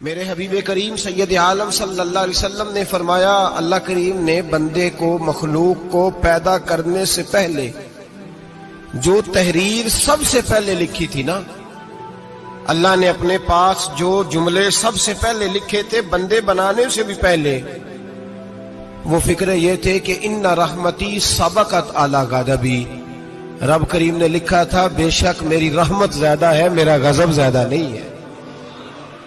میرے حبیب کریم سید عالم صلی اللہ علیہ وسلم نے فرمایا، اللہ کریم نے بندے کو، مخلوق کو پیدا کرنے سے پہلے جو تحریر سب سے پہلے لکھی تھی نا، اللہ نے اپنے پاس جو جملے سب سے پہلے لکھے تھے بندے بنانے سے بھی پہلے، وہ فکر یہ تھے کہ ان رحمتی سبقت اعلی غضبی، رب کریم نے لکھا تھا بے شک میری رحمت زیادہ ہے، میرا غضب زیادہ نہیں ہے۔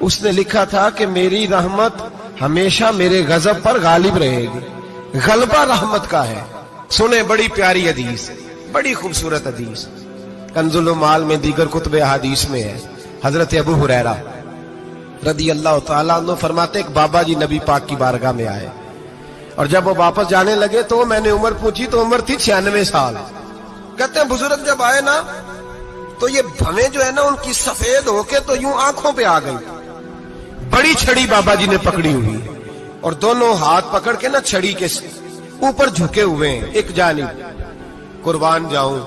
اس نے لکھا تھا کہ میری رحمت ہمیشہ میرے غضب پر غالب رہے گی، غلبہ رحمت کا ہے۔ سنیں بڑی پیاری حدیث، بڑی خوبصورت حدیث، کنز المال میں دیگر کتب احادیث میں ہے۔ حضرت ابو ہریرہ رضی اللہ تعالیٰ عنہ فرماتے ایک بابا جی نبی پاک کی بارگاہ میں آئے، اور جب وہ واپس جانے لگے تو میں نے عمر پوچھی تو عمر تھی 96 سال۔ کہتے ہیں بزرگ جب آئے نا تو یہ بھویں جو ہے نا ان کی سفید ہو کے تو یوں آنکھوں پہ آ گئی، بڑی چھڑی بابا جی نے پکڑی ہوئی اور دونوں ہاتھ پکڑ کے نا چھڑی کے اوپر جھکے ہوئے ہیں ایک جانب، قربان جاؤں۔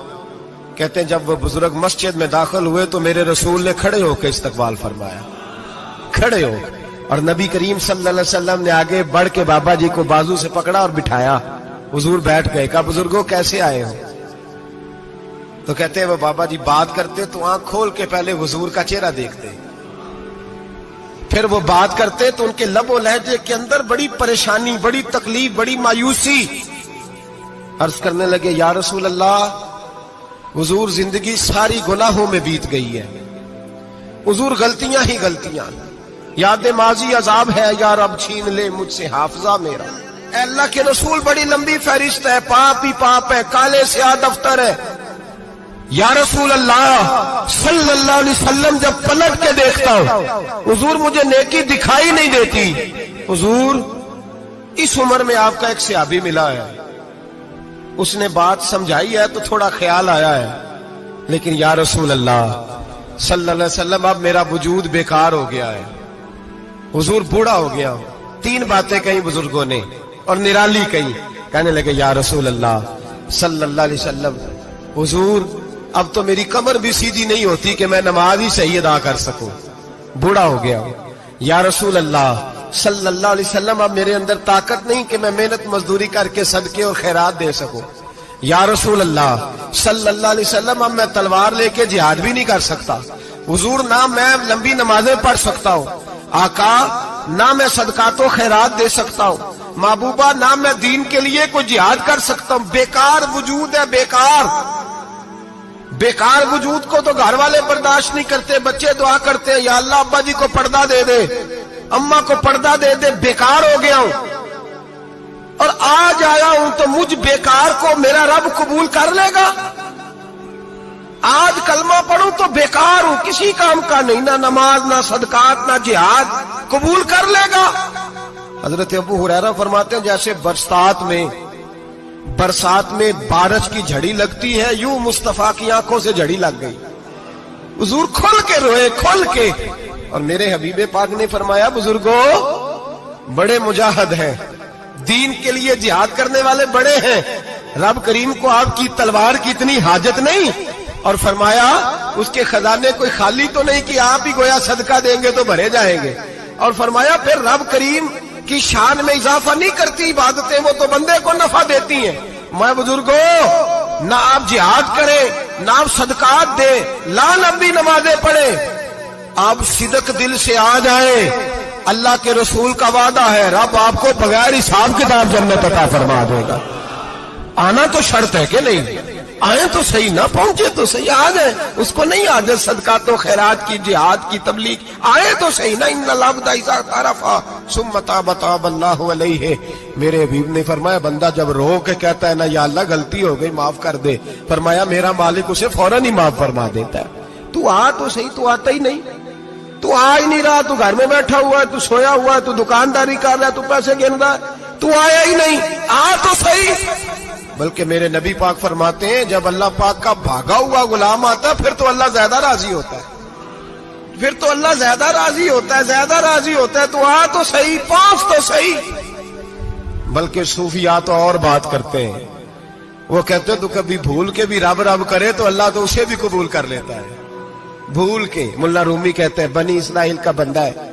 کہتے ہیں جب وہ بزرگ مسجد میں داخل ہوئے تو میرے رسول نے کھڑے ہو کے استقبال فرمایا، کھڑے ہو، اور نبی کریم صلی اللہ علیہ وسلم نے آگے بڑھ کے بابا جی کو بازو سے پکڑا اور بٹھایا۔ حضور بیٹھ گئے، کہا بزرگوں کیسے آئے ہو؟ تو کہتے ہیں وہ بابا جی بات کرتے تو آنکھ کھول کے پہلے حضور کا چہرہ دیکھتے، پھر وہ بات کرتے تو ان کے لب و لہجے کے اندر بڑی پریشانی، بڑی تکلیف، بڑی مایوسی۔ عرض کرنے لگے یا رسول اللہ، حضور زندگی ساری گناہوں میں بیت گئی ہے، حضور غلطیاں ہی غلطیاں، یاد ماضی عذاب ہے، یا رب چھین لے مجھ سے حافظہ میرا۔ اے اللہ کے رسول بڑی لمبی فہرست ہے، پاپ ہی پاپ ہے، کالے سیاہ دفتر ہے۔ یا رسول اللہ صلی اللہ علیہ وسلم جب پلٹ کے دیکھتا ہوں حضور مجھے نیکی دکھائی نہیں دیتی۔ حضور اس عمر میں آپ کا ایک صحابی ملا ہے، اس نے بات سمجھائی ہے تو تھوڑا خیال آیا ہے، لیکن یا رسول اللہ صلی اللہ علیہ وسلم اب میرا وجود بیکار ہو گیا ہے، حضور بوڑھا ہو گیا ہوں۔ تین باتیں کہیں بزرگوں نے اور نرالی کہیں، کہنے لگے یا رسول اللہ صلی اللہ علیہ وسلم، حضور اب تو میری کمر بھی سیدھی نہیں ہوتی کہ میں نماز ہی صحیح ادا کر سکوں، بوڑھا ہو گیا ہوں۔ یا رسول اللہ صلی اللہ علیہ وسلم اب میرے اندر طاقت نہیں کہ میں محنت مزدوری کر کے صدقے اور خیرات دے سکوں۔ یا رسول اللہ صلی اللہ علیہ وسلم اب میں تلوار لے کے جہاد بھی نہیں کر سکتا، حضور نہ میں لمبی نمازیں پڑھ سکتا ہوں، آقا نہ میں صدقات و خیرات دے سکتا ہوں، محبوبہ نہ میں دین کے لیے کوئی جہاد کر سکتا ہوں، بیکار وجود ہے، بیکار بیکار وجود کو تو گھر والے برداشت نہیں کرتے، بچے دعا کرتے ہیں یا اللہ ابا جی کو پردہ دے دے، اماں کو پردہ دے دے، بیکار ہو گیا ہوں، اور آج آیا ہوں تو مجھ بیکار کو میرا رب قبول کر لے گا؟ آج کلمہ پڑھوں تو بیکار ہوں، کسی کام کا نہیں، نہ نماز نہ صدقات نہ جہاد، قبول کر لے گا؟ حضرت ابو ہریرہ فرماتے ہیں جیسے برسات میں بارش کی جھڑی لگتی ہے، یوں مصطفیٰ کی آنکھوں سے جھڑی لگ گئی، حضور کھل کے روئے، کھل کے۔ اور میرے حبیب پاک نے فرمایا بزرگوں بڑے مجاہد ہیں، دین کے لیے جہاد کرنے والے بڑے ہیں، رب کریم کو آپ کی تلوار کی اتنی حاجت نہیں، اور فرمایا اس کے خزانے کوئی خالی تو نہیں کہ آپ ہی گویا صدقہ دیں گے تو بھرے جائیں گے، اور فرمایا پھر رب کریم کی شان میں اضافہ نہیں کرتی عبادتیں، وہ تو بندے کو نفع دیتی ہیں۔ میں بزرگوں نہ آپ جہاد کریں، نہ آپ صدقات دیں، لا لمبی نمازیں پڑھیں، آپ صدق دل سے آ جائیں، اللہ کے رسول کا وعدہ ہے رب آپ کو بغیر حساب کتاب جنت عطا فرما دے گا۔ آنا تو شرط ہے کہ نہیں؟ آئے تو صحیح، نہ پہنچے تو صحیح، آ جائیں، اس کو نہیں عادت صدقات و خیرات کی، جہاد کی، تبلیغ، آئے تو صحیح نا۔ ان العبد اذا اعترف ثم تاب تاب اللہ علیہ، میرے حبیب نے فرمایا بندہ جب رو کے کہتا ہے نا یا اللہ غلطی ہو گئی معاف کر دے، فرمایا میرا مالک اسے فوراً ہی معاف فرما دیتا ہے۔ تو آ تو صحیح، تو آتا ہی نہیں، تو آ ہی نہیں رہا، تو گھر میں بیٹھا ہوا ہے، تو سویا ہوا ہے، تو دکانداری کر رہا ہے، تو پیسے گن رہا ہے، تو آیا ہی نہیں، آ تو صحیح۔ بلکہ میرے نبی پاک فرماتے ہیں جب اللہ پاک کا بھاگا ہوا غلام آتا ہے پھر تو اللہ زیادہ راضی ہوتا ہے، پھر تو اللہ زیادہ راضی ہوتا ہے، زیادہ راضی ہوتا ہے، تو آ تو صحیح، پاس تو صحیح۔ بلکہ صوفیاء تو اور بات کرتے ہیں، وہ کہتے ہیں تو کبھی بھول کے بھی رب رب کرے تو اللہ تو اسے بھی قبول کر لیتا ہے، بھول کے۔ ملا رومی کہتے ہیں بنی اسرائیل کا بندہ ہے،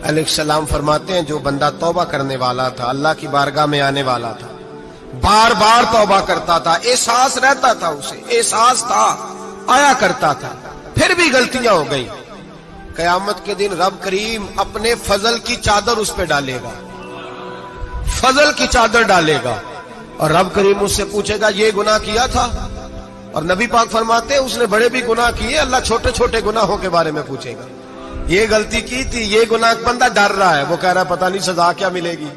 علیہ السلام فرماتے ہیں جو بندہ توبہ کرنے والا تھا، اللہ کی بارگاہ میں آنے والا تھا، بار بار توبہ کرتا تھا، احساس رہتا تھا، اسے احساس تھا، آیا کرتا تھا، پھر بھی غلطیاں ہو گئی، قیامت کے دن رب کریم اپنے فضل کی چادر اس پہ ڈالے گا، فضل کی چادر ڈالے گا، اور رب کریم اس سے پوچھے گا یہ گناہ کیا تھا؟ اور نبی پاک فرماتے ہیں اس نے بڑے بھی گناہ کیے، اللہ چھوٹے چھوٹے گناہوں کے بارے میں پوچھے گا، یہ غلطی کی تھی، یہ گناہ، بندہ ڈر رہا ہے، وہ کہہ رہا ہے پتہ نہیں سزا کیا ملے گی،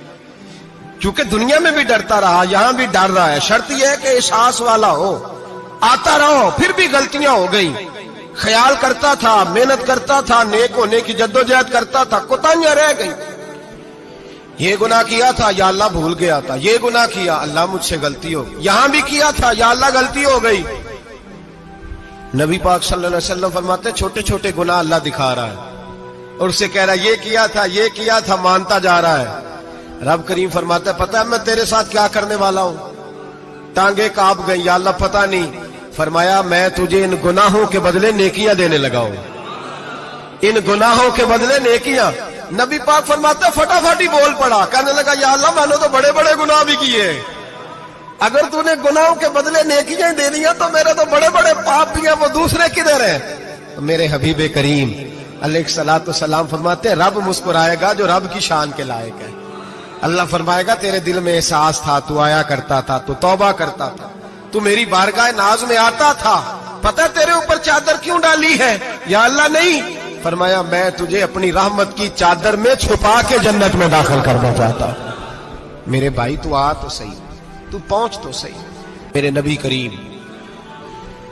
کیونکہ دنیا میں بھی ڈرتا رہا، یہاں بھی ڈر رہا ہے، شرط یہ ہے کہ احساس والا ہو، آتا رہو، پھر بھی غلطیاں ہو گئی، خیال کرتا تھا، محنت کرتا تھا، نیک ہونے کی جدوجہد کرتا تھا، کوتاہیاں رہ گئی، یہ گناہ کیا تھا یا اللہ بھول گیا تھا، یہ گناہ کیا اللہ مجھ سے غلطی ہو گئی، یہاں بھی کیا تھا یا اللہ غلطی ہو گئی۔ نبی پاک صلی اللہ علیہ وسلم فرماتے ہیں چھوٹے چھوٹے گناہ اللہ دکھا رہا ہے اور اسے کہہ رہا ہے یہ کیا تھا، مانتا جا رہا ہے۔ رب کریم فرماتا ہے پتہ ہے میں تیرے ساتھ کیا کرنے والا ہوں؟ ٹانگیں کانپ گئی، یا اللہ پتہ نہیں۔ فرمایا میں تجھے ان گناہوں کے بدلے نیکیاں دینے لگا ہوں، ان گناہوں کے بدلے نیکیاں۔ نبی پاک فرماتے ہیں فٹافٹ ہی بول پڑا، کہنے لگا یا اللہ میں نے تو بڑے بڑے گناہ بھی کیے، اگر تو نے گناہوں کے بدلے نیکیاں دے دیا تو میرے تو بڑے بڑے پاپ بھی ہیں، وہ دوسرے کدھر ہیں؟ تو میرے حبیب کریم علیہ الصلوۃ والسلام فرماتے ہیں رب مسکرائے گا جو رب کی شان کے لائق ہے۔ اللہ فرمائے گا تیرے دل میں احساس تھا، تو آیا کرتا تھا، تو توبہ کرتا تھا، تو میری بارگاہ ناز میں آتا تھا، پتہ تیرے اوپر چادر کیوں ڈالی ہے؟ یا اللہ نہیں، فرمایا میں تجھے اپنی رحمت کی چادر میں چھپا کے جنت میں داخل کرنا چاہتا ہوں۔ میرے بھائی تو آ تو صحیح، تو پہنچ تو صحیح۔ میرے نبی کریم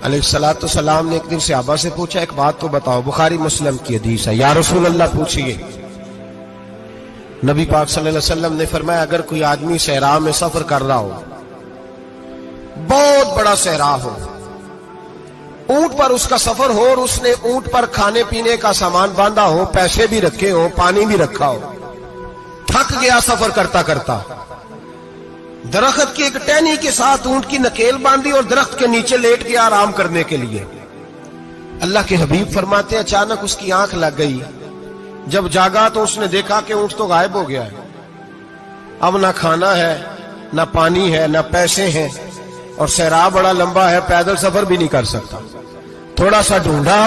علیہ الصلوۃ والسلام نے ایک دن صحابہ سے پوچھا ایک بات تو بتاؤ، بخاری مسلم کی حدیث ہے، یا رسول اللہ پوچھئے۔ نبی پاک صلی اللہ علیہ وسلم نے فرمایا اگر کوئی آدمی صحرا میں سفر کر رہا ہو، بہت بڑا صحرا ہو، اونٹ پر اس کا سفر ہو اور اس نے اونٹ پر کھانے پینے کا سامان باندھا ہو، پیسے بھی رکھے ہو، پانی بھی رکھا ہو، تھک گیا سفر کرتا کرتا، درخت کی ایک ٹہنی کے ساتھ اونٹ کی نکیل باندھی اور درخت کے نیچے لیٹ گیا آرام کرنے کے لیے۔ اللہ کے حبیب فرماتے ہیں اچانک اس کی آنکھ لگ گئی، جب جاگا تو اس نے دیکھا کہ اونٹ تو غائب ہو گیا ہے، اب نہ کھانا ہے، نہ پانی ہے، نہ پیسے ہیں، اور صحرا بڑا لمبا ہے، پیدل سفر بھی نہیں کر سکتا۔ تھوڑا سا ڈھونڈا،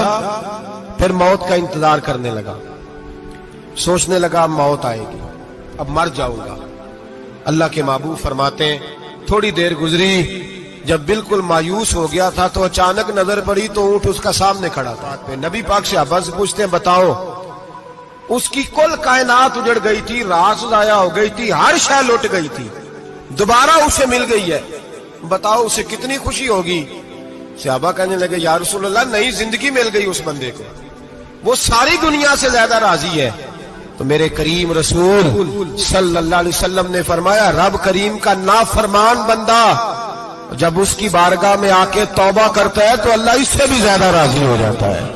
پھر موت کا انتظار کرنے لگا، سوچنے لگا اب موت آئے گی، اب مر جاؤں گا۔ اللہ کے محبوب فرماتے ہیں تھوڑی دیر گزری، جب بالکل مایوس ہو گیا تھا تو اچانک نظر پڑی تو اونٹ اس کا سامنے کھڑا تھا۔ نبی پاک سے صحابہ سے پوچھتے ہیں بتاؤ، اس کی کل کائنات اجڑ گئی تھی، راز ضائع ہو گئی تھی، ہر شے لٹ گئی تھی، دوبارہ اسے مل گئی ہے، بتاؤ اسے کتنی خوشی ہوگی؟ صحابہ کہنے لگے یا رسول اللہ نئی زندگی مل گئی اس بندے کو، وہ ساری دنیا سے زیادہ راضی ہے۔ تو میرے کریم رسول صلی اللہ علیہ وسلم نے فرمایا رب کریم کا نافرمان بندہ جب اس کی بارگاہ میں آ کے توبہ کرتا ہے تو اللہ اس سے بھی زیادہ راضی ہو جاتا ہے۔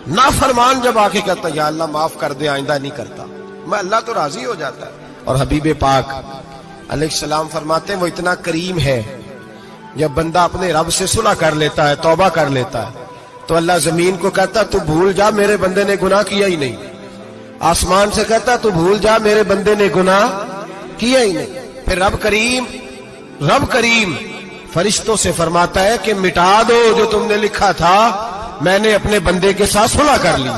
نافرمان جب آ کے کہتا ہے یا اللہ معاف کر دے، آئندہ نہیں کرتا، میں اللہ تو راضی ہو جاتا ہے۔ اور حبیب پاک علیہ السلام فرماتے ہیں وہ اتنا کریم ہے، جب بندہ اپنے رب سے صلح کر لیتا ہے، توبہ کر لیتا ہے، تو اللہ زمین کو کہتا تو بھول جا میرے بندے نے گناہ کیا ہی نہیں، آسمان سے کہتا تو بھول جا میرے بندے نے گناہ کیا ہی نہیں۔ پھر رب کریم فرشتوں سے فرماتا ہے کہ مٹا دو جو تم نے لکھا تھا، میں نے اپنے بندے کے ساتھ صلح کر لیا۔